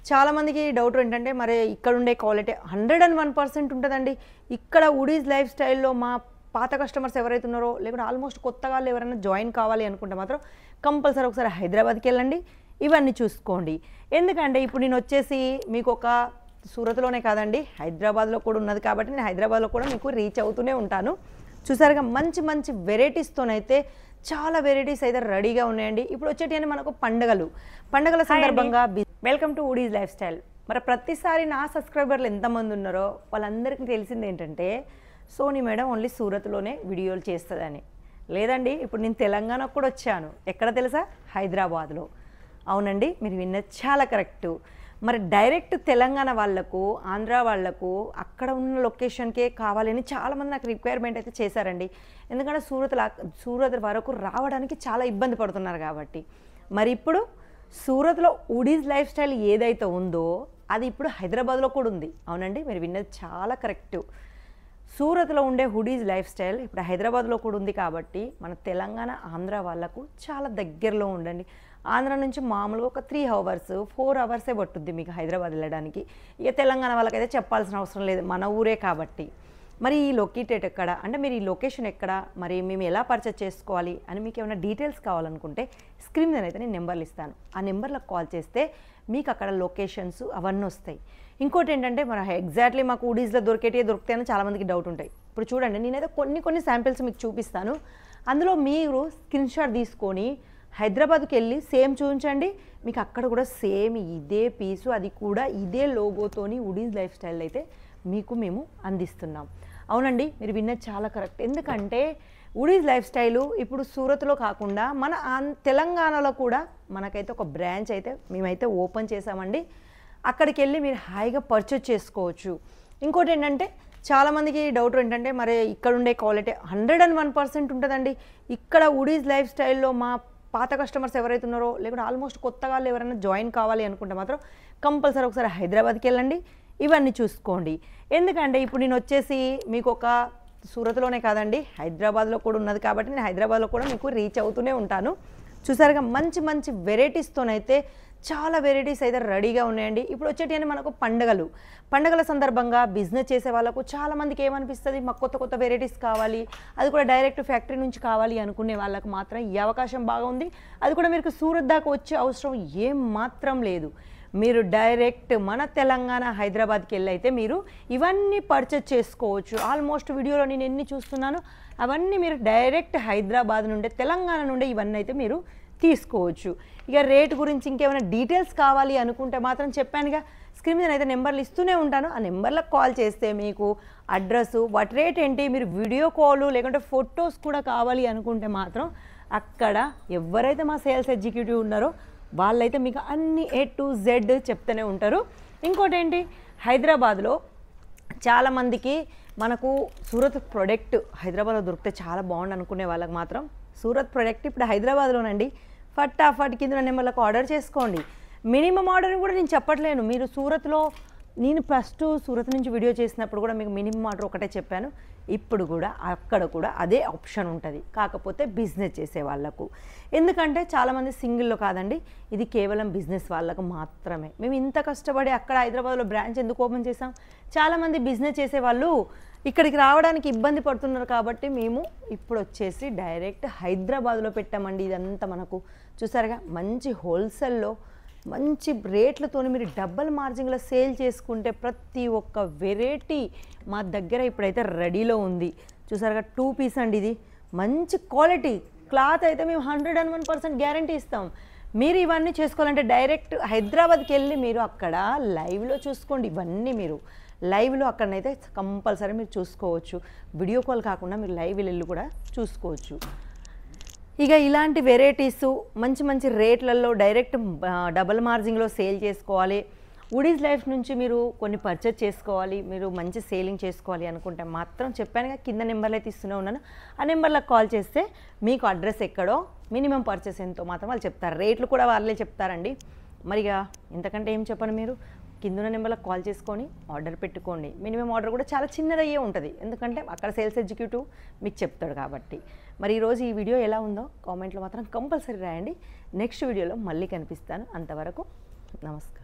చాలా మందికి డౌట్ ఏంటంటే మరి ఇక్కడ ఉండే క్వాలిటీ 101% ఉంటుందండి. ఇక్కడ వుడీస్ లైఫ్ స్టైల్లో మా పాత కస్టమర్స్ ఎవరైతే ఉన్నారో లేకుంటే ఆల్మోస్ట్ కొత్తగా ఎవరైనా జాయిన్ కావాలి అనుకుంటే మాత్రం కంపల్సరీ ఒకసారి హైదరాబాద్కి వెళ్ళండి, ఇవన్నీ చూసుకోండి. ఎందుకంటే ఇప్పుడు నేను వచ్చేసి మీకు ఒక సూరత్లోనే కాదండి, హైదరాబాద్లో కూడా ఉన్నది కాబట్టి నేను హైదరాబాద్లో కూడా మీకు రీచ్ అవుతూనే ఉంటాను. చూసారుగా మంచి మంచి వెరైటీస్తోనైతే చాలా వెరైటీస్ అయితే రెడీగా ఉన్నాయండి. ఇప్పుడు వచ్చేటి మనకు పండుగల సందర్భంగా వెల్కమ్ టు వుడీస్ లైఫ్ స్టైల్. మరి ప్రతిసారి నా సబ్స్క్రైబర్లు ఎంతమంది ఉన్నారో వాళ్ళందరికీ తెలిసింది ఏంటంటే సోనీ మేడం ఓన్లీ సూరత్లోనే వీడియోలు చేస్తుందని. లేదండి, ఇప్పుడు నేను తెలంగాణకు కూడా వచ్చాను. ఎక్కడ తెలుసా? హైదరాబాద్లో. అవునండి, మీరు విన్నది చాలా కరెక్టు. మరి డైరెక్ట్ తెలంగాణ వాళ్లకు, ఆంధ్ర వాళ్లకు అక్కడ ఉన్న లొకేషన్కే కావాలని చాలామంది నాకు రిక్వైర్మెంట్ అయితే చేశారండి. ఎందుకంటే సూరత్ వరకు రావడానికి చాలా ఇబ్బంది పడుతున్నారు కాబట్టి. మరి ఇప్పుడు సూరత్లో వుడీస్ లైఫ్ స్టైల్ ఏదైతే ఉందో అది ఇప్పుడు హైదరాబాద్లో కూడా ఉంది. అవునండి, మీరు విన్నది చాలా కరెక్టు. సూరత్లో ఉండే వుడీస్ లైఫ్ స్టైల్ ఇప్పుడు హైదరాబాద్లో కూడా ఉంది కాబట్టి మన తెలంగాణ ఆంధ్ర వాళ్ళకు చాలా దగ్గరలో ఉండండి. ఆంధ్ర నుంచి మామూలుగా ఒక 3 hours 4 hours పట్టుద్ది మీకు హైదరాబాద్ వెళ్ళడానికి. ఇక తెలంగాణ వాళ్ళకైతే చెప్పాల్సిన అవసరం లేదు, మన ఊరే కాబట్టి. మరి ఈ లొకేటెడ్ ఎక్కడ అంటే మీరు ఈ లొకేషన్ ఎక్కడ, మరి మేము ఎలా పర్చేస్ చేసుకోవాలి అని మీకు ఏమైనా డీటెయిల్స్ కావాలనుకుంటే స్క్రీన్ మీద అయితే నేను నెంబర్లు ఇస్తాను. ఆ నెంబర్లకు కాల్ చేస్తే మీకు అక్కడ లొకేషన్స్ అవన్నీ వస్తాయి. ఇంకోటి ఏంటంటే మరి ఎగ్జాక్ట్లీ మాకు వుడీస్లో దొరుకుతాయని చాలామందికి డౌట్ ఉంటాయి. ఇప్పుడు చూడండి, నేనైతే కొన్ని శాంపిల్స్ మీకు చూపిస్తాను. అందులో మీరు స్క్రీన్ షాట్ తీసుకొని హైదరాబాద్కి వెళ్ళి సేమ్ చూపించండి, మీకు అక్కడ కూడా సేమ్ ఇదే పీసు, అది కూడా ఇదే లోగోతోని వుడీస్ లైఫ్ స్టైల్ అయితే మేము అందిస్తున్నాం. అవునండి, మీరు విన్నది చాలా కరెక్ట్. ఎందుకంటే వుడీస్ లైఫ్ స్టైలు ఇప్పుడు సూరత్లో కాకుండా మన తెలంగాణలో కూడా మనకైతే ఒక బ్రాంచ్ అయితే మేమైతే ఓపెన్ చేసామండి. అక్కడికి వెళ్ళి మీరు హాయిగా పర్చేజ్ చేసుకోవచ్చు. ఇంకోటి ఏంటంటే చాలామందికి డౌట్ ఏంటంటే మరి ఇక్కడ ఉండే క్వాలిటీ 101% ఉంటుందండి. ఇక్కడ వుడీస్ లైఫ్ స్టైల్లో మా పాత కస్టమర్స్ ఎవరైతే ఉన్నారో లేకుంటే ఆల్మోస్ట్ కొత్తగా ఎవరైనా జాయిన్ కావాలి అనుకుంటే మాత్రం కంపల్సరీ ఒకసారి హైదరాబాద్కి వెళ్ళండి, ఇవన్నీ చూసుకోండి. ఎందుకంటే ఇప్పుడు నేను వచ్చేసి మీకు ఒక సూరత్లోనే కాదండి, హైదరాబాద్లో కూడా ఉన్నది కాబట్టి నేను హైదరాబాద్లో కూడా మీకు రీచ్ అవుతూనే ఉంటాను. చూసారుగా మంచి మంచి వెరైటీస్తోనైతే చాలా వెరైటీస్ అయితే రెడీగా ఉన్నాయండి. ఇప్పుడు వచ్చేటి మనకు పండుగల సందర్భంగా బిజినెస్ చేసే వాళ్ళకు చాలామందికి ఏమనిపిస్తుంది, మాకు కొత్త వెరైటీస్ కావాలి, అది కూడా డైరెక్ట్ ఫ్యాక్టరీ నుంచి కావాలి అనుకునే వాళ్ళకు మాత్రం ఈ అవకాశం బాగా ఉంది. అది కూడా మీకు సూరత్ దాకా వచ్చే అవసరం ఏం మాత్రం లేదు. మీరు డైరెక్ట్ మన తెలంగాణ హైదరాబాద్కి వెళ్ళి అయితే మీరు ఇవన్నీ పర్చేజ్ చేసుకోవచ్చు. ఆల్మోస్ట్ వీడియోలో నేను ఎన్ని చూస్తున్నాను అవన్నీ మీరు డైరెక్ట్ హైదరాబాద్ నుండే తెలంగాణ నుండే ఇవన్నీ అయితే మీరు తీసుకోవచ్చు. ఇక రేటు గురించి ఇంకేమైనా డీటెయిల్స్ కావాలి అనుకుంటే మాత్రం చెప్పానుగా, స్క్రీన్ మీద అయితే నెంబర్లు ఇస్తూనే ఉంటాను. ఆ నెంబర్లకు కాల్ చేస్తే మీకు అడ్రస్, వాటి రేట్ ఏంటి, మీరు వీడియో కాల్ లేకుంటే ఫొటోస్ కూడా కావాలి అనుకుంటే మాత్రం అక్కడ ఎవరైతే మా సేల్స్ ఎగ్జిక్యూటివ్ ఉన్నారో వాళ్ళైతే మీకు అన్ని A to Z చెప్తూనే ఉంటారు. ఇంకోటి ఏంటి, హైదరాబాద్లో చాలామందికి మనకు సూరత్ ప్రోడక్ట్ హైదరాబాద్లో దొరికితే చాలా బాగుండు అనుకునే వాళ్ళకి మాత్రం సూరత్ ప్రోడక్ట్ ఇప్పుడు హైదరాబాద్లోనండి. ఫటాఫట్ కింద నెంబర్లకు ఆర్డర్ చేసుకోండి. మినిమం ఆర్డర్ కూడా నేను చెప్పట్లేను. మీరు సూరత్లో నేను ఫస్ట్ సూరత్ నుంచి వీడియో చేసినప్పుడు కూడా మీకు మినిమం ఆర్డర్ ఒకటే చెప్పాను. ఇప్పుడు కూడా అక్కడ కూడా అదే ఆప్షన్ ఉంటుంది, కాకపోతే బిజినెస్ చేసే వాళ్ళకు. ఎందుకంటే చాలామంది సింగిల్లో కాదండి, ఇది కేవలం బిజినెస్ వాళ్ళకు మాత్రమే. మేము ఇంత కష్టపడి అక్కడ హైదరాబాద్లో బ్రాంచ్ ఎందుకు ఓపెన్ చేసాం, చాలామంది బిజినెస్ చేసే వాళ్ళు ఇక్కడికి రావడానికి ఇబ్బంది పడుతున్నారు కాబట్టి మేము ఇప్పుడు వచ్చేసి డైరెక్ట్ హైదరాబాద్లో పెట్టామండి. ఇదంతా మనకు చూసారుగా మంచి హోల్సేల్లో మంచి రేట్లతో మీరు డబల్ మార్జిన్లో సేల్ చేసుకుంటే ప్రతి ఒక్క వెరైటీ మా దగ్గర ఇప్పుడైతే రెడీలో ఉంది. చూసారుగా 2 పీస్ అండి, ఇది మంచి క్వాలిటీ క్లాత్ అయితే మేము 101% గ్యారంటీ ఇస్తాం. మీరు ఇవన్నీ చేసుకోవాలంటే డైరెక్ట్ హైదరాబాద్కి వెళ్ళి మీరు అక్కడ లైవ్లో చూసుకోండి. ఇవన్నీ మీరు లైవ్లో అక్కడనైతే కంపల్సరీ మీరు చూసుకోవచ్చు. వీడియో కాల్ కాకుండా మీరు లైవ్ వెళ్ళి కూడా చూసుకోవచ్చు. ఇక ఇలాంటి వెరైటీస్ మంచి మంచి రేట్లలో డైరెక్ట్ డబల్ మార్జిన్లో సేల్ చేసుకోవాలి. వుడీస్ లైఫ్ నుంచి మీరు కొన్ని పర్చేజ్ చేసుకోవాలి, మీరు మంచి సేలింగ్ చేసుకోవాలి అనుకుంటే మాత్రం చెప్పానుగా కింద నెంబర్లు అయితే ఇస్తూనే ఉన్నాను. ఆ నెంబర్లకు కాల్ చేస్తే మీకు అడ్రస్ ఎక్కడో మినిమం పర్చేస్ ఎంతో మాత్రం వాళ్ళు చెప్తారు. రేట్లు కూడా వాళ్ళే చెప్తారండి. మరిగా ఇంతకంటే ఏం చెప్పను, మీరు కింద నెంబర్లకు కాల్ చేసుకొని ఆర్డర్ పెట్టుకోండి. మినిమం ఆర్డర్ కూడా చాలా చిన్నదయ్యే ఉంటుంది, ఎందుకంటే అక్కడ సేల్స్ ఎగ్జిక్యూటివ్ మీకు చెప్తాడు కాబట్టి. మరి ఈరోజు ఈ వీడియో ఎలా ఉందో కామెంట్లో మాత్రం కంపల్సరీ రాయండి. నెక్స్ట్ వీడియోలో మళ్ళీ కనిపిస్తాను. అంతవరకు నమస్కారం.